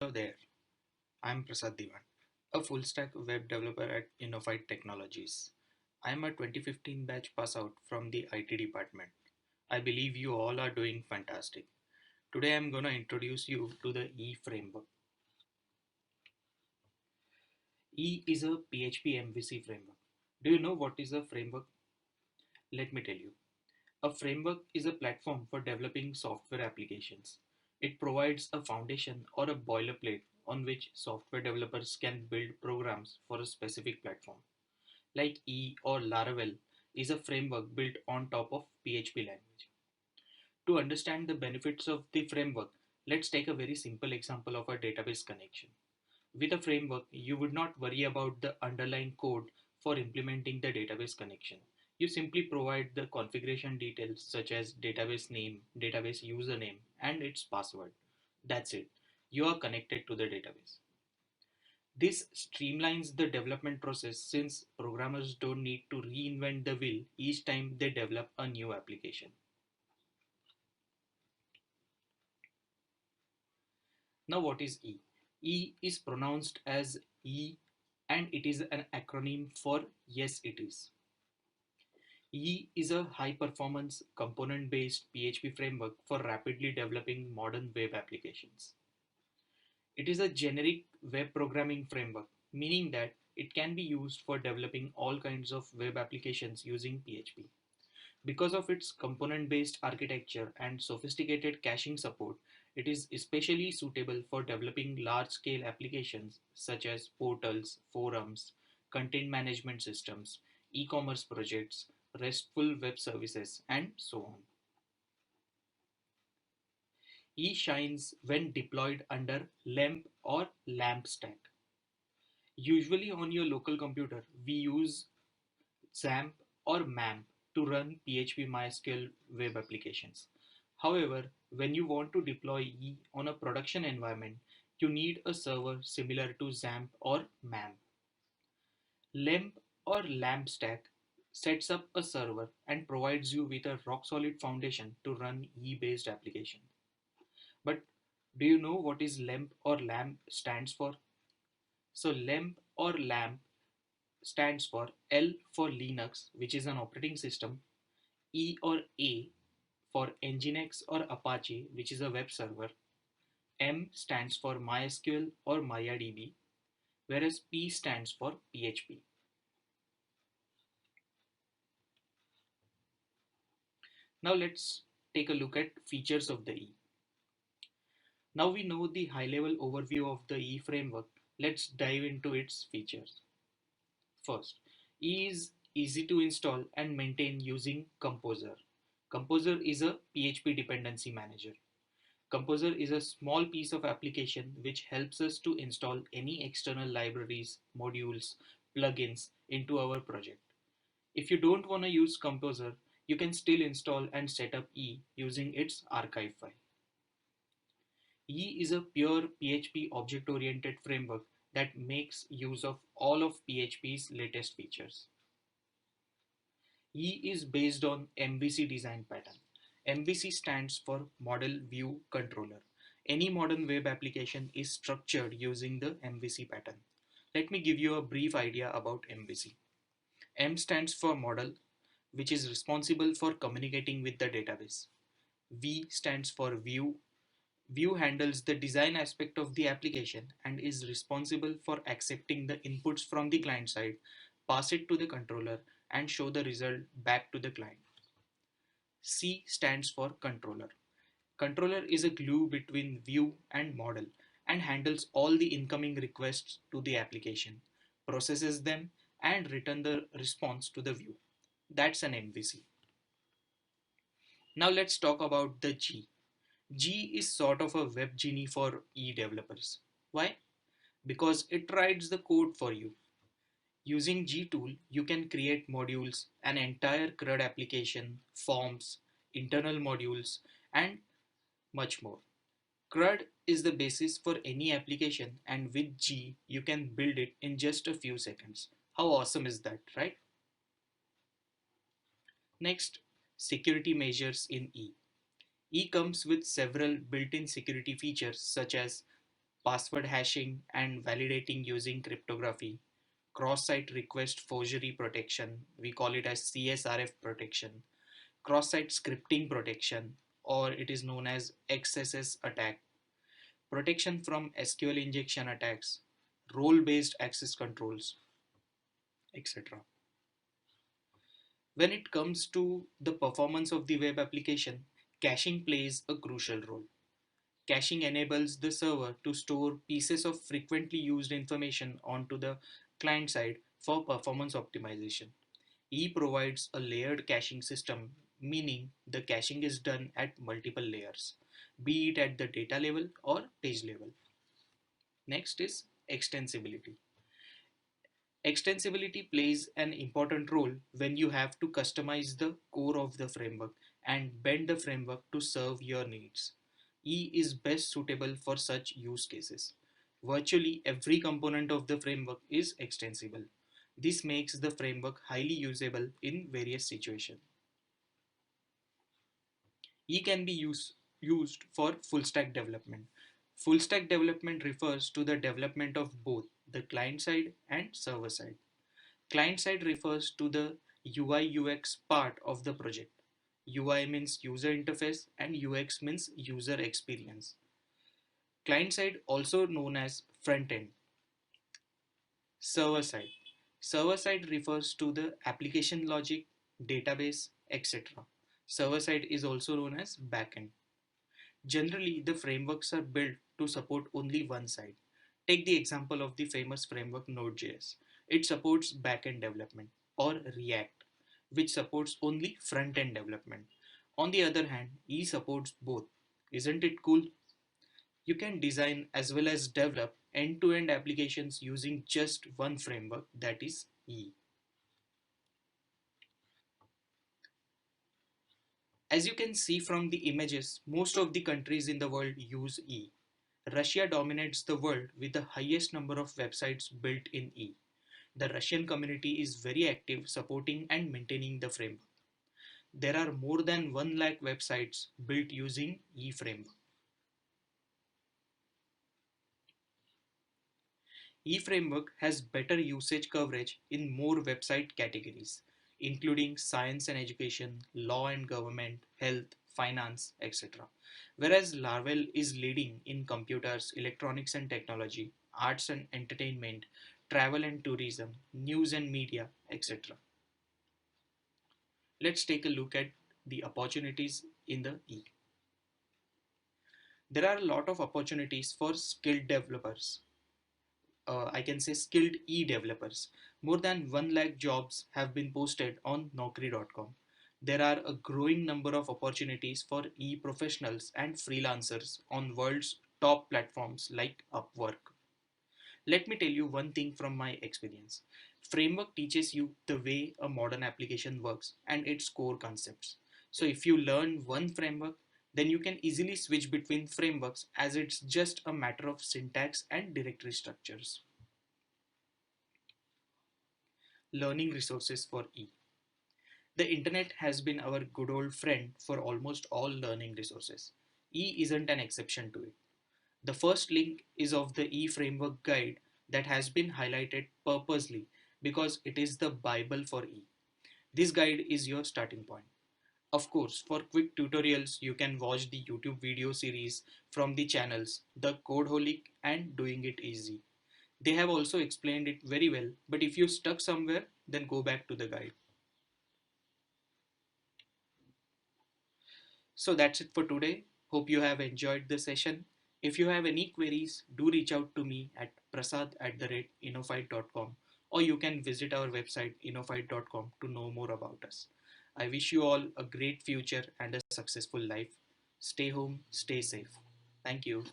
Hello there, I'm Prasad Diwan, a full stack web developer at Innofite Technologies. I'm a 2015 batch pass out from the IT department. I believe you all are doing fantastic. Today I'm going to introduce you to the E framework. E is a PHP MVC framework. Do you know what is a framework? Let me tell you. A framework is a platform for developing software applications. It provides a foundation or a boilerplate on which software developers can build programs for a specific platform. Like E or Laravel is a framework built on top of PHP language. To understand the benefits of the framework, let's take a very simple example of a database connection. With a framework, you would not worry about the underlying code for implementing the database connection. You simply provide the configuration details such as database name, database username, and its password. That's it. You are connected to the database. This streamlines the development process since programmers don't need to reinvent the wheel each time they develop a new application. Now, what is E? E is pronounced as E and it is an acronym for Yes It Is. E is a high performance component based PHP framework for rapidly developing modern web applications. It is a generic web programming framework, meaning that it can be used for developing all kinds of web applications using PHP. Because of its component based architecture and sophisticated caching support, it is especially suitable for developing large scale applications such as portals, forums, content management systems, e commerce projects, RESTful web services, and so on. E shines when deployed under LAMP or LAMP stack. Usually on your local computer, we use XAMPP or MAMP to run PHP MySQL web applications. However, when you want to deploy E on a production environment, you need a server similar to XAMPP or MAMP. LAMP or LAMP stack sets up a server and provides you with a rock solid foundation to run E based application. But do you know what is LAMP or LAMP stands for? So LAMP or LAMP stands for L for Linux, which is an operating system, E or A for Nginx or Apache, which is a web server. M stands for MySQL or MariaDB, whereas P stands for PHP. Now let's take a look at features of the E. Now we know the high level overview of the E framework. Let's dive into its features. First, E is easy to install and maintain using Composer. Composer is a PHP dependency manager. Composer is a small piece of application which helps us to install any external libraries, modules, plugins into our project. If you don't want to use Composer, you can still install and set up E using its archive file. E is a pure PHP object-oriented framework that makes use of all of PHP's latest features. E is based on MVC design pattern. MVC stands for Model View Controller. Any modern web application is structured using the MVC pattern. Let me give you a brief idea about MVC. M stands for model, which is responsible for communicating with the database. V stands for view. View handles the design aspect of the application and is responsible for accepting the inputs from the client side, pass it to the controller, and show the result back to the client. C stands for controller. Controller is a glue between view and model and handles all the incoming requests to the application, processes them, and return the response to the view. That's an MVC. Now let's talk about the G. G is sort of a web genie for E developers. Why? Because it writes the code for you. Using G tool, you can create modules, an entire CRUD application, forms, internal modules, and much more. CRUD is the basis for any application, and with G, you can build it in just a few seconds. How awesome is that, right? Next, security measures in E. E comes with several built-in security features such as password hashing and validating using cryptography, cross-site request forgery protection, we call it as CSRF protection, cross-site scripting protection, or it is known as XSS attack, protection from SQL injection attacks, role-based access controls, etc. When it comes to the performance of the web application, caching plays a crucial role. Caching enables the server to store pieces of frequently used information onto the client side for performance optimization. E provides a layered caching system, meaning the caching is done at multiple layers, be it at the data level or page level. Next is extensibility. Extensibility plays an important role when you have to customize the core of the framework and bend the framework to serve your needs. E is best suitable for such use cases. Virtually every component of the framework is extensible. This makes the framework highly usable in various situations. E can be used for full stack development. Full stack development refers to the development of both the client side and server side. Client side refers to the UI UX part of the project. UI means user interface and UX means user experience. Client side also known as front end. Server side. Server side refers to the application logic, database, etc. Server side is also known as backend. Generally, the frameworks are built to support only one side. Take the example of the famous framework Node.js. It supports backend development, or React, which supports only front end development. On the other hand, E supports both. Isn't it cool? You can design as well as develop end to end applications using just one framework, that is E. As you can see from the images, most of the countries in the world use E. Russia dominates the world with the highest number of websites built in E. The Russian community is very active supporting and maintaining the framework. There are more than 1 lakh websites built using E framework. E framework has better usage coverage in more website categories, including science and education, law and government, health, finance, etc. Whereas Laravel is leading in computers, electronics and technology, arts and entertainment, travel and tourism, news and media, etc. Let's take a look at the opportunities in the E. There are a lot of opportunities for skilled developers. I can say skilled e-developers. More than 1 lakh jobs have been posted on Naukri.com. There are a growing number of opportunities for e-professionals and freelancers on world's top platforms like Upwork. Let me tell you one thing from my experience. Framework teaches you the way a modern application works and its core concepts. So if you learn one framework, then you can easily switch between frameworks as it's just a matter of syntax and directory structures. Learning resources for E. The internet has been our good old friend for almost all learning resources. E isn't an exception to it. The first link is of the E framework guide that has been highlighted purposely because it is the Bible for E. This guide is your starting point. Of course, for quick tutorials, you can watch the YouTube video series from the channels The Codeholic and Doing It Easy. They have also explained it very well, but if you stuck somewhere, then go back to the guide. So that's it for today. Hope you have enjoyed the session. If you have any queries, do reach out to me at prasad@innofite.com, or you can visit our website innofite.com to know more about us. I wish you all a great future and a successful life. Stay home, stay safe. Thank you.